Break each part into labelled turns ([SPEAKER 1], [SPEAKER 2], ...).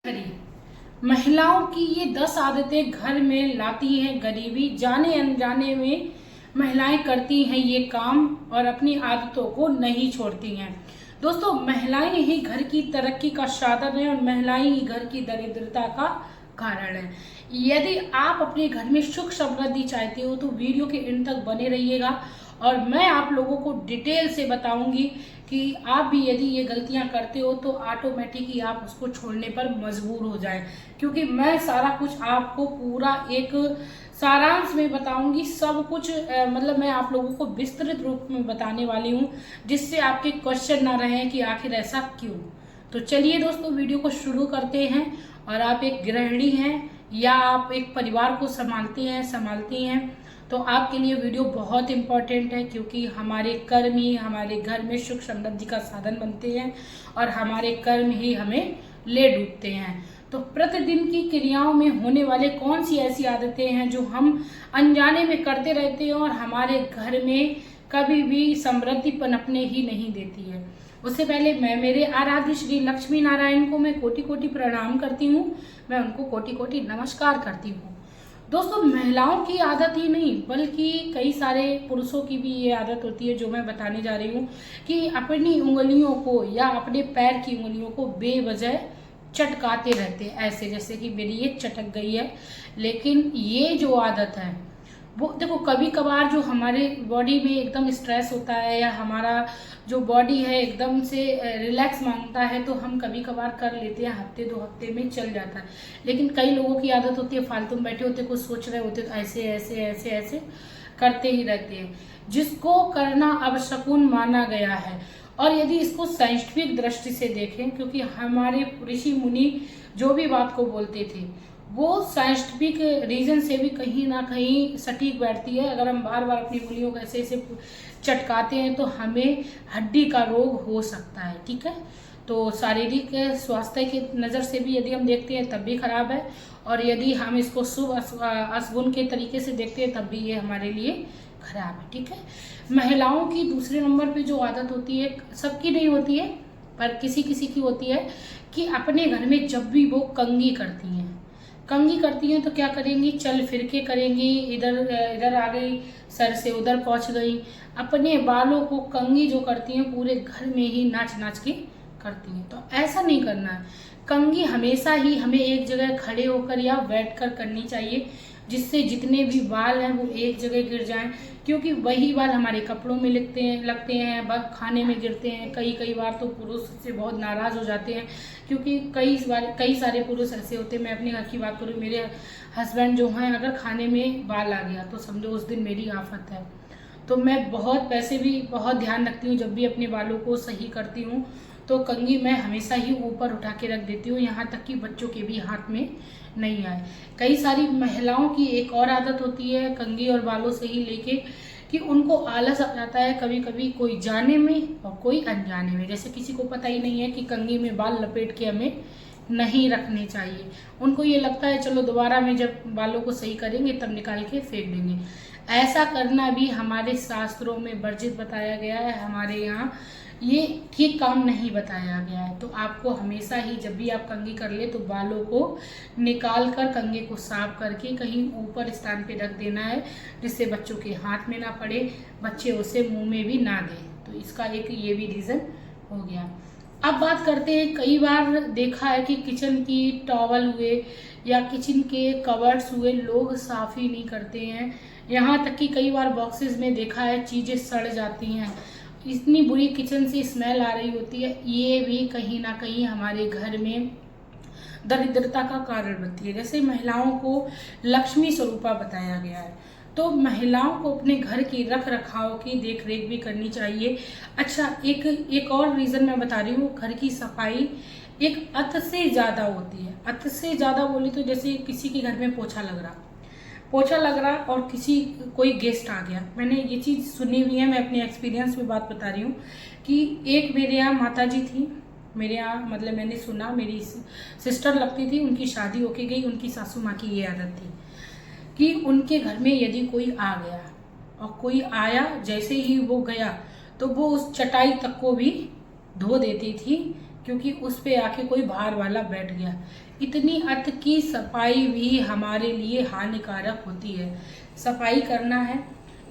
[SPEAKER 1] गरीब महिलाओं की ये 10 आदतें घर में लाती हैं गरीबी। जाने अनजाने में महिलाएं करती हैं ये काम और अपनी आदतों को नहीं छोड़ती हैं। दोस्तों, महिलाएं ही घर की तरक्की का साधन है और महिलाएं ही घर की दरिद्रता का कारण है। यदि आप अपने घर में सुख समृद्धि चाहते हो तो वीडियो के एंड तक बने रहिएगा और मैं आप लोगों को डिटेल से बताऊंगी कि आप भी यदि ये गलतियां करते हो तो ऑटोमेटिकली आप उसको छोड़ने पर मजबूर हो जाएं, क्योंकि मैं सारा कुछ आपको पूरा एक सारांश में बताऊंगी। सब कुछ मतलब मैं आप लोगों को विस्तृत रूप में बताने वाली हूँ, जिससे आपके क्वेश्चन ना रहे कि आखिर ऐसा क्यों। तो चलिए दोस्तों, वीडियो को शुरू करते हैं। और आप एक गृहिणी हैं या आप एक परिवार को संभालती हैं तो आपके लिए वीडियो बहुत इम्पोर्टेंट है, क्योंकि हमारे कर्म ही हमारे घर में सुख समृद्धि का साधन बनते हैं और हमारे कर्म ही हमें ले डूबते हैं। तो प्रतिदिन की क्रियाओं में होने वाले कौन सी ऐसी आदतें हैं जो हम अनजाने में करते रहते हैं और हमारे घर में कभी भी समृद्धि पनपने ही नहीं देती है। उससे पहले मैं मेरे आराध्य श्री लक्ष्मी नारायण को मैं कोटि कोटि प्रणाम करती हूँ, मैं उनको कोटि कोटि नमस्कार करती हूँ। दोस्तों, महिलाओं की आदत ही नहीं बल्कि कई सारे पुरुषों की भी ये आदत होती है जो मैं बताने जा रही हूँ कि अपनी उंगलियों को या अपने पैर की उंगलियों को बेवजह चटकाते रहते हैं, ऐसे जैसे कि मेरी ये चटक गई है। लेकिन ये जो आदत है वो देखो, कभी कभार जो हमारे बॉडी में एकदम स्ट्रेस होता है या हमारा जो बॉडी है एकदम से रिलैक्स मांगता है तो हम कभी कभार कर लेते हैं, हफ्ते 2 हफ्ते में चल जाता है। लेकिन कई लोगों की आदत होती है, फालतू में बैठे होते कुछ सोच रहे होते तो ऐसे ऐसे ऐसे ऐसे करते ही रहते हैं, जिसको करना अपशकुन माना गया है। और यदि इसको साइंटिफिक दृष्टि से देखें, क्योंकि हमारे ऋषि मुनि जो भी बात को बोलते थे वो साइंटिफिक रीजन से भी कहीं ना कहीं सटीक बैठती है। अगर हम बार बार अपनी उंगलियों को ऐसे ऐसे चटकाते हैं तो हमें हड्डी का रोग हो सकता है, ठीक है। तो शारीरिक स्वास्थ्य की नज़र से भी यदि हम देखते हैं तब भी खराब है, और यदि हम इसको शुभ अशुभ के तरीके से देखते हैं तब भी ये हमारे लिए खराब है, ठीक है। महिलाओं की दूसरे नंबर पे जो आदत होती है, सबकी नहीं होती है पर किसी किसी की होती है, कि अपने घर में जब भी वो कंघी करती हैं तो क्या करेंगी, चल फिर के करेंगी, इधर इधर आ गई, सर से उधर पहुंच गई। अपने बालों को कंघी जो करती हैं पूरे घर में ही नाच नाच के करती हैं। तो ऐसा नहीं करना है। कंघी हमेशा ही हमें एक जगह खड़े होकर या बैठकर करनी चाहिए, जिससे जितने भी बाल हैं वो एक जगह गिर जाएं, क्योंकि वही बाल हमारे कपड़ों में लगते हैं, खाने में गिरते हैं। कई बार तो पुरुष से बहुत नाराज़ हो जाते हैं, क्योंकि कई सारे पुरुष ऐसे होते हैं। मैं अपने घर की बात करूँ, मेरे हस्बैंड जो हैं, अगर खाने में बाल आ गया तो समझो उस दिन मेरी आफत है। तो मैं वैसे भी बहुत ध्यान रखती हूँ, जब भी अपने बालों को सही करती हूँ तो कंघी मैं हमेशा ही ऊपर उठा के रख देती हूँ, यहाँ तक कि बच्चों के भी हाथ में नहीं आए। कई सारी महिलाओं की एक और आदत होती है कंघी और बालों से ही लेके, कि उनको आलस आ जाता है कभी कभी, कोई जाने में और कोई अनजाने में। जैसे किसी को पता ही नहीं है कि कंघी में बाल लपेट के हमें नहीं रखने चाहिए, उनको ये लगता है चलो दोबारा में जब बालों को सही करेंगे तब निकाल के फेंक देंगे। ऐसा करना भी हमारे शास्त्रों में वर्जित बताया गया है, हमारे यहाँ ये ठीक काम नहीं बताया गया है। तो आपको हमेशा ही जब भी आप कंघी कर ले तो बालों को निकाल कर कंघे को साफ करके कहीं ऊपर स्थान पे रख देना है, जिससे बच्चों के हाथ में ना पड़े, बच्चे उसे मुंह में भी ना दें। तो इसका एक ये भी रीज़न हो गया। अब बात करते हैं, कई बार देखा है कि किचन की टॉवल हुए या किचन के कवर्ड्स हुए लोग साफ ही नहीं करते हैं। यहाँ तक कि कई बार बॉक्सेस में देखा है चीज़ें सड़ जाती हैं, इतनी बुरी किचन से स्मेल आ रही होती है। ये भी कहीं ना कहीं हमारे घर में दरिद्रता का कारण बनती है। जैसे महिलाओं को लक्ष्मी स्वरूपा बताया गया है, तो महिलाओं को अपने घर की रख रखाव की देख रेख भी करनी चाहिए। अच्छा, एक और रीज़न मैं बता रही हूँ, घर की सफाई एक अत से ज़्यादा होती है। अत से ज़्यादा बोली तो जैसे किसी के घर में पोछा लग रहा और कोई गेस्ट आ गया। मैंने ये चीज़ सुनी हुई है, मैं अपने एक्सपीरियंस में बात बता रही हूँ कि एक मेरे यहाँ माता जी थी, मेरे यहाँ मतलब मैंने सुना, मेरी सिस्टर लगती थी, उनकी शादी होके गई। उनकी सासू माँ की ये आदत थी कि उनके घर में यदि कोई आ गया और कोई आया, जैसे ही वो गया तो वो उस चटाई तक को भी धो देती थी, क्योंकि उस पे आके कोई बाहर वाला बैठ गया। इतनी अर्थ की सफाई भी हमारे लिए हानिकारक होती है। सफाई करना है,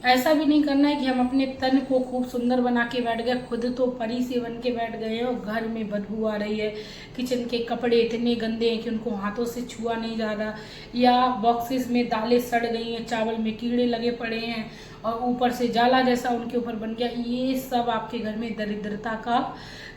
[SPEAKER 1] ऐसा भी नहीं करना है कि हम अपने तन को खूब सुंदर बना के बैठ गए, खुद तो परी से बन के बैठ गए हैं और घर में बदबू आ रही है, किचन के कपड़े इतने गंदे हैं कि उनको हाथों से छुआ नहीं जा रहा, या बॉक्सेस में दालें सड़ गई हैं, चावल में कीड़े लगे पड़े हैं और ऊपर से जाला जैसा उनके ऊपर बन गया। ये सब आपके घर में दरिद्रता का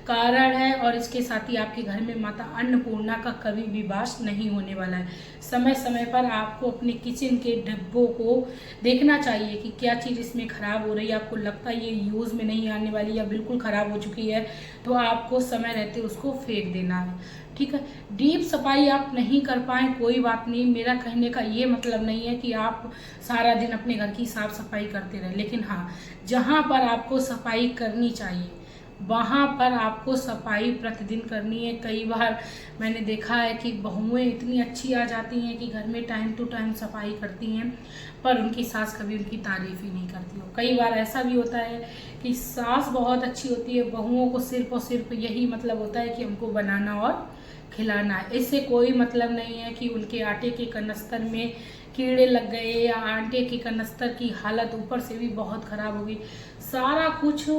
[SPEAKER 1] कारण है और इसके साथ ही आपके घर में माता अन्नपूर्णा का कभी भी वास नहीं होने वाला है। समय समय पर आपको अपने किचन के डिब्बों को देखना चाहिए कि क्या चीज़ इसमें ख़राब हो रही है, आपको लगता है ये यूज़ में नहीं आने वाली या बिल्कुल ख़राब हो चुकी है, तो आपको समय रहते उसको फेंक देना है। ठीक है, डीप सफाई आप नहीं कर पाएँ कोई बात नहीं, मेरा कहने का ये मतलब नहीं है कि आप सारा दिन अपने घर की साफ सफाई करते रहें, लेकिन हाँ, जहाँ पर आपको सफाई करनी चाहिए वहाँ पर आपको सफाई प्रतिदिन करनी है। कई बार मैंने देखा है कि बहुएं इतनी अच्छी आ जाती हैं कि घर में टाइम टू टाइम सफाई करती हैं, पर उनकी सास कभी उनकी तारीफ ही नहीं करती हो। कई बार ऐसा भी होता है कि सास बहुत अच्छी होती है, बहुओं को सिर्फ और सिर्फ यही मतलब होता है कि हमको बनाना और खिलाना है। इससे कोई मतलब नहीं है कि उनके आटे के कनस्तर में कीड़े लग गए या आटे के कनस्तर की हालत ऊपर से भी बहुत ख़राब हो गई। सारा कुछ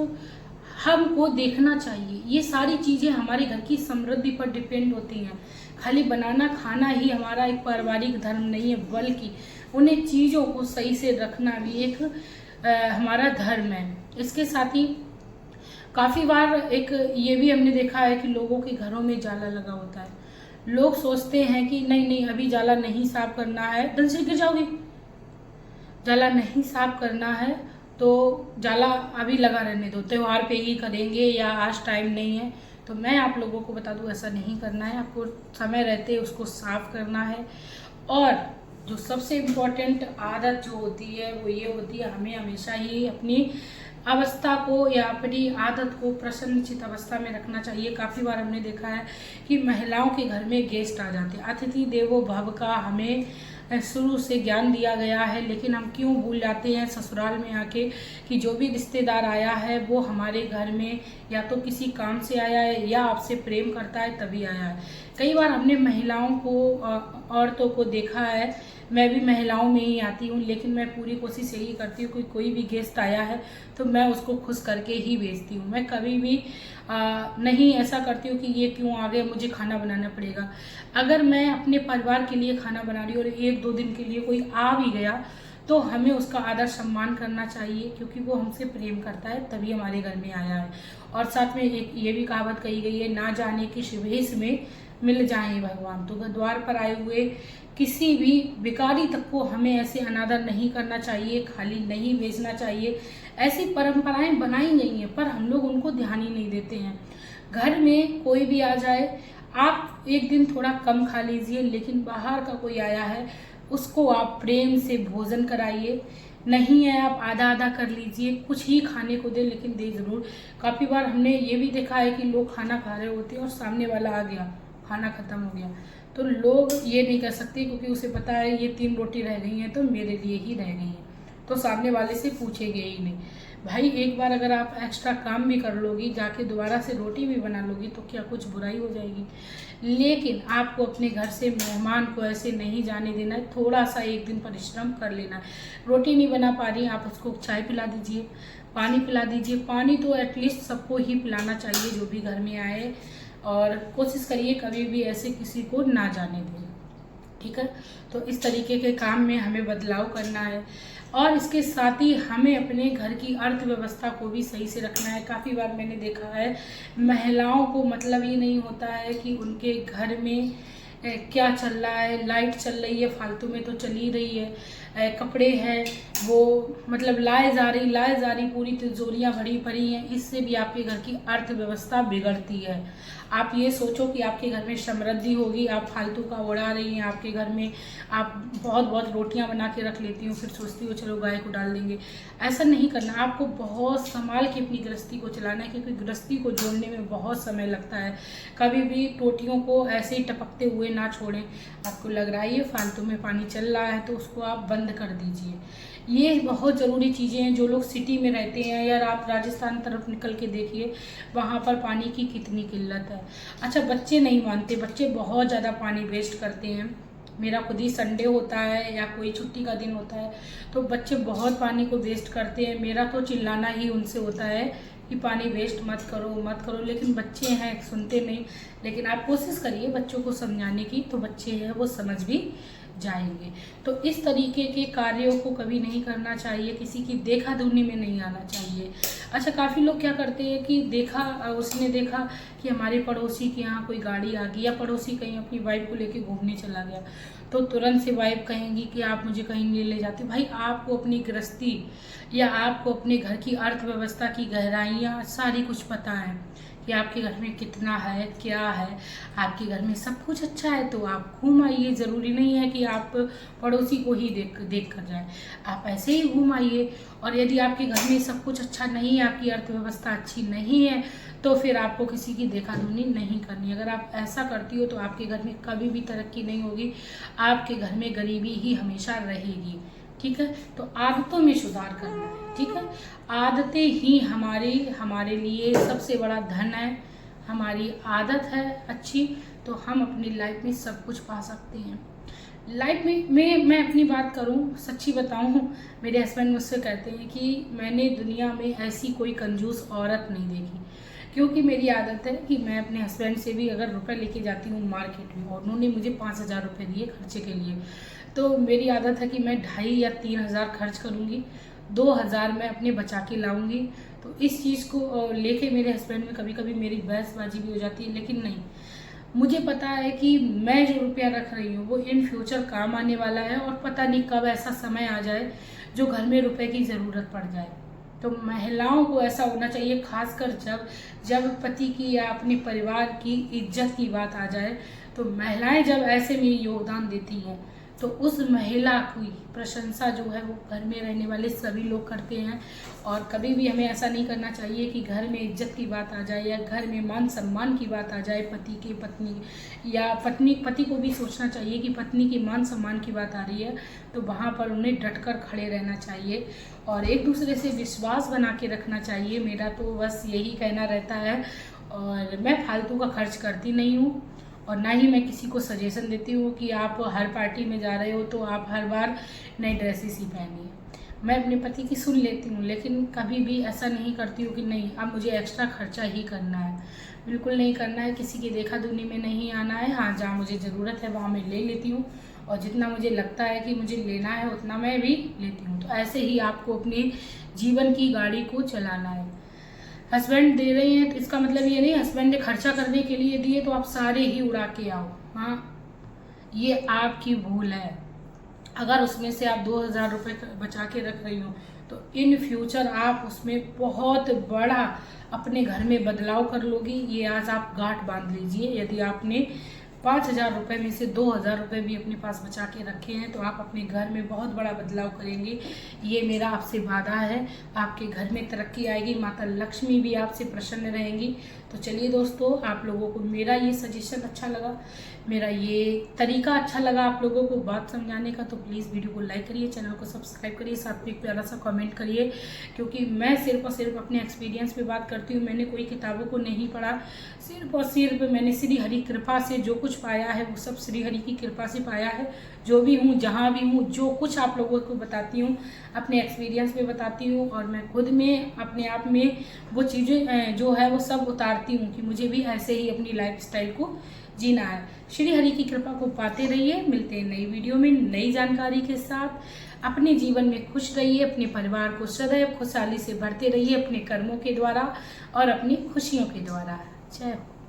[SPEAKER 1] हमको देखना चाहिए। ये सारी चीज़ें हमारे घर की समृद्धि पर डिपेंड होती हैं। खाली बनाना खाना ही हमारा एक पारिवारिक धर्म नहीं है, बल्कि उन्हें चीज़ों को सही से रखना भी एक हमारा धर्म है। इसके साथ ही काफ़ी बार एक ये भी हमने देखा है कि लोगों के घरों में जाला लगा होता है। लोग सोचते हैं कि नहीं नहीं अभी जाला नहीं साफ करना है, डंडे से गिर जाओगे, जाला नहीं साफ करना है तो जाला अभी लगा रहने दो, त्योहार पे ही करेंगे या आज टाइम नहीं है। तो मैं आप लोगों को बता दूं ऐसा नहीं करना है, आपको समय रहते उसको साफ करना है। और जो सबसे इम्पोर्टेंट आदत जो होती है वो ये होती है, हमें हमेशा ही अपनी अवस्था को या अपनी आदत को प्रसन्नचित अवस्था में रखना चाहिए। काफ़ी बार हमने देखा है कि महिलाओं के घर में गेस्ट आ जाते हैं। अतिथि देवो भव का हमें शुरू से ज्ञान दिया गया है, लेकिन हम क्यों भूल जाते हैं ससुराल में आके कि जो भी रिश्तेदार आया है वो हमारे घर में या तो किसी काम से आया है या आपसे प्रेम करता है तभी आया है। कई बार हमने महिलाओं को, औरतों को देखा है, मैं भी महिलाओं में ही आती हूँ, लेकिन मैं पूरी कोशिश यही करती हूँ कि कोई भी गेस्ट आया है तो मैं उसको खुश करके ही भेजती हूँ। मैं कभी भी नहीं ऐसा करती हूँ कि ये क्यों आ गए, मुझे खाना बनाना पड़ेगा। अगर मैं अपने परिवार के लिए खाना बना रही हूँ और 1-2 दिन के लिए कोई आ भी गया तो हमें उसका आदर सम्मान करना चाहिए, क्योंकि वो हमसे प्रेम करता है तभी हमारे घर में आया है। और साथ में एक ये भी कहावत कही गई है, ना जाने किस वेश में मिल जाएं भगवान। तो द्वार पर आए हुए किसी भी भिखारी तक को हमें ऐसे अनादर नहीं करना चाहिए, खाली नहीं भेजना चाहिए। ऐसी परंपराएं बनाई गई हैं पर हम लोग उनको ध्यान ही नहीं देते हैं। घर में कोई भी आ जाए, आप एक दिन थोड़ा कम खा लीजिए, लेकिन बाहर का कोई आया है उसको आप प्रेम से भोजन कराइए। नहीं है आप आधा आधा कर लीजिए, कुछ ही खाने को दे लेकिन दे जरूर। काफ़ी बार हमने ये भी देखा है कि लोग खाना खा रहे होते हैं और सामने वाला आ गया, खाना खत्म हो गया, तो लोग ये नहीं कर सकते क्योंकि उसे पता है ये 3 रोटी रह गई हैं तो मेरे लिए ही रह गई हैं, तो सामने वाले से पूछेंगे ही नहीं। भाई एक बार अगर आप एक्स्ट्रा काम भी कर लोगी, जाके दोबारा से रोटी भी बना लोगी तो क्या कुछ बुराई हो जाएगी। लेकिन आपको अपने घर से मेहमान को ऐसे नहीं जाने देना है, थोड़ा सा एक दिन परिश्रम कर लेना है। रोटी नहीं बना पा रही आप उसको चाय पिला दीजिए, पानी पिला दीजिए। पानी तो एटलीस्ट सबको ही पिलाना चाहिए जो भी घर में आए, और कोशिश करिए कभी भी ऐसे किसी को ना जाने दें। ठीक है, तो इस तरीके के काम में हमें बदलाव करना है और इसके साथ ही हमें अपने घर की अर्थव्यवस्था को भी सही से रखना है। काफ़ी बार मैंने देखा है महिलाओं को मतलब ये नहीं होता है कि उनके घर में क्या चल रहा है, लाइट चल रही है फालतू में तो चली रही है, कपड़े हैं वो मतलब लाए जा रही पूरी तिजोरियाँ भरी पड़ी हैं, इससे भी आपके घर की अर्थव्यवस्था बिगड़ती है। आप ये सोचो कि आपके घर में समृद्धि होगी, आप फालतू का उड़ा रही हैं, आपके घर में आप बहुत रोटियां बना के रख लेती हो, फिर सोचती हो चलो गाय को डाल देंगे। ऐसा नहीं करना, आपको बहुत संभाल के अपनी गृहस्थी को चलाना है, क्योंकि गृहस्थी को जोड़ने में बहुत समय लगता है। कभी भी टोटियों को ऐसे ही टपकते हुए ना छोड़ें। आपको लग रहा है ये फालतू में पानी चल रहा है तो उसको आप बंद बंद कर दीजिए। ये बहुत ज़रूरी चीज़ें हैं। जो लोग सिटी में रहते हैं, या आप राजस्थान तरफ निकल के देखिए, वहाँ पर पानी की कितनी किल्लत है। अच्छा, बच्चे नहीं मानते, बच्चे बहुत ज़्यादा पानी वेस्ट करते हैं। मेरा खुद ही संडे होता है या कोई छुट्टी का दिन होता है तो बच्चे बहुत पानी को वेस्ट करते हैं। मेरा तो चिल्लाना ही उनसे होता है कि पानी वेस्ट मत करो मत करो, लेकिन बच्चे हैं, सुनते नहीं। लेकिन आप कोशिश करिए बच्चों को समझाने की, तो बच्चे हैं वो समझ भी जाएंगे। तो इस तरीके के कार्यों को कभी नहीं करना चाहिए, किसी की देखा धुनी में नहीं आना चाहिए। अच्छा, काफ़ी लोग क्या करते हैं कि उसने देखा कि हमारे पड़ोसी के यहाँ कोई गाड़ी आ गई, या पड़ोसी कहीं अपनी वाइफ को लेके घूमने चला गया, तो तुरंत से वाइफ कहेंगी कि आप मुझे कहीं नहीं ले जाते। भाई, आपको अपनी गृहस्थी या आपको अपने घर की अर्थव्यवस्था की गहराइयाँ सारी कुछ पता है कि आपके घर में कितना है, क्या है। आपके घर में सब कुछ अच्छा है तो आप घूम आइए। ज़रूरी नहीं है कि आप पड़ोसी को ही देख कर जाए, आप ऐसे ही घूम आइए। और यदि आपके घर में सब कुछ अच्छा नहीं है, आपकी अर्थव्यवस्था अच्छी नहीं है, तो फिर आपको किसी की देखा-दुनी नहीं करनी। अगर आप ऐसा करती हो तो आपके घर में कभी भी तरक्की नहीं होगी, आपके घर में गरीबी ही हमेशा रहेगी। ठीक है, तो आदतों में सुधार करना है। ठीक है, आदतें ही हमारे लिए सबसे बड़ा धन है। हमारी आदत है अच्छी तो हम अपनी लाइफ में सब कुछ पा सकते हैं। लाइफ में मैं अपनी बात करूं, सच्ची बताऊं, मेरे हस्बैंड मुझसे कहते हैं कि मैंने दुनिया में ऐसी कोई कंजूस औरत नहीं देखी। क्योंकि मेरी आदत है कि मैं अपने हस्बैंड से भी अगर रुपए लेके जाती हूँ मार्केट में, और उन्होंने मुझे 5,000 रुपये दिए खर्चे के लिए, तो मेरी आदत है कि मैं 2,500 या 3,000 खर्च करूँगी, 2,000 मैं अपने बचा के लाऊंगी। तो इस चीज़ को लेके मेरे हस्बैंड में कभी कभी मेरी बहसबाजी भी हो जाती है, लेकिन नहीं, मुझे पता है कि मैं जो रुपया रख रही हूँ वो इन फ्यूचर काम आने वाला है, और पता नहीं कब ऐसा समय आ जाए जो घर में रुपए की ज़रूरत पड़ जाए। तो महिलाओं को ऐसा होना चाहिए, खासकर जब पति की या अपने परिवार की इज्जत की बात आ जाए, तो महिलाएं जब ऐसे में योगदान देती हैं तो उस महिला की प्रशंसा जो है वो घर में रहने वाले सभी लोग करते हैं। और कभी भी हमें ऐसा नहीं करना चाहिए कि घर में इज्जत की बात आ जाए या घर में मान सम्मान की बात आ जाए, पति या पति को भी सोचना चाहिए कि पत्नी की मान सम्मान की बात आ रही है तो वहाँ पर उन्हें डटकर खड़े रहना चाहिए और एक दूसरे से विश्वास बना के रखना चाहिए। मेरा तो बस यही कहना रहता है। और मैं फालतू का खर्च करती नहीं हूँ, और ना ही मैं किसी को सजेशन देती हूँ कि आप हर पार्टी में जा रहे हो तो आप हर बार नई ड्रेसेस ही पहनिए। मैं अपने पति की सुन लेती हूँ, लेकिन कभी भी ऐसा नहीं करती हूँ कि नहीं अब मुझे एक्स्ट्रा खर्चा ही करना है। बिल्कुल नहीं करना है, किसी की देखा दुनी में नहीं आना है। हाँ, जहाँ मुझे ज़रूरत है वहाँ मैं ले लेती हूँ, और जितना मुझे लगता है कि मुझे लेना है उतना मैं भी लेती हूँ। तो ऐसे ही आपको अपने जीवन की गाड़ी को चलाना है। हस्बैंड दे रहे हैं तो इसका मतलब ये नहीं हस्बैंड ने खर्चा करने के लिए दिए तो आप सारे ही उड़ा के आओ। हाँ, ये आपकी भूल है। अगर उसमें से आप 2,000 रुपये बचा के रख रही हो तो इन फ्यूचर आप उसमें बहुत बड़ा अपने घर में बदलाव कर लोगी। ये आज आप गांठ बांध लीजिए। यदि आपने 5,000 रुपये में से 2,000 रुपये भी अपने पास बचा के रखे हैं तो आप अपने घर में बहुत बड़ा बदलाव करेंगे। ये मेरा आपसे वादा है। आपके घर में तरक्की आएगी, माता लक्ष्मी भी आपसे प्रसन्न रहेंगी। तो चलिए दोस्तों, आप लोगों को मेरा ये सजेशन अच्छा लगा, मेरा ये तरीका अच्छा लगा आप लोगों को बात समझाने का, तो प्लीज़ वीडियो को लाइक करिए, चैनल को सब्सक्राइब करिए, साथ में एक प्यारा सा कमेंट करिए। क्योंकि मैं सिर्फ और सिर्फ अपने एक्सपीरियंस पे बात करती हूँ। मैंने कोई किताबों को नहीं पढ़ा, सिर्फ और सिर्फ मैंने श्री हरि कृपा से जो कुछ पाया है वो सब श्री हरि की कृपा से पाया है। जो भी हूँ, जहाँ भी हूँ, जो कुछ आप लोगों को बताती हूँ अपने एक्सपीरियंस पे बताती हूँ, और मैं खुद में अपने आप में वो चीज़ें जो है वो सब उतारती हूँ कि मुझे भी ऐसे ही अपनी लाइफ स्टाइल को जीना है। श्री हरि की कृपा को पाते रहिए। मिलते हैं नई वीडियो में नई जानकारी के साथ। अपने जीवन में खुश रहिए, अपने परिवार को सदैव खुशहाली से भरते रहिए अपने कर्मों के द्वारा और अपनी खुशियों के द्वारा। जय हो।